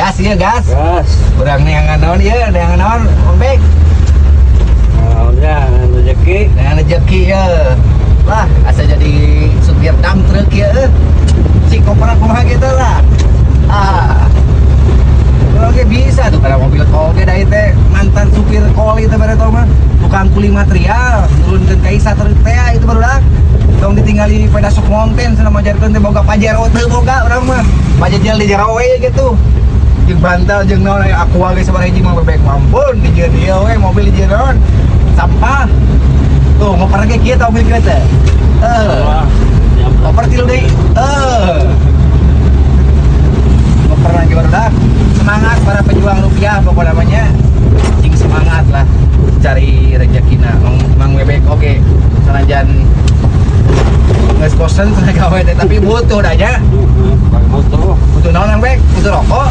gas ya gas. Gas. Kurang neangan naon ya, neangan naon, Om Bek. Udah, rezeki. Neangan rezeki ya. Lah, asa jadi supir dump truk ya. Si koperan kumaha gitu lah. Oke bisa tuh pada mobil oke dah itu mantan supir koli itu pada tau mah tukang kuli material turunkan kaisa terus teh itu baru dah dong ditinggali pada sok mountain selama jarkeun teh boga pajero teu boga urang mah pajajal di jero we gitu jeung bantal jeung naon aya aqua ge sabaraha hiji mah bebek mampun di jeung dieu we mobil di jeung sampah tuh ngoper ge kieu tah mobil kieu teh ngoper tilu deui ngoper lagi baru dah semangat para pejuang rupiah pokoknya namanya cing semangat lah cari rezekina mang bebek oke sanajan nges bosen tenaga gawe teh tapi butuh dah nya Butuh. butuh naon Mang Bek butuh rokok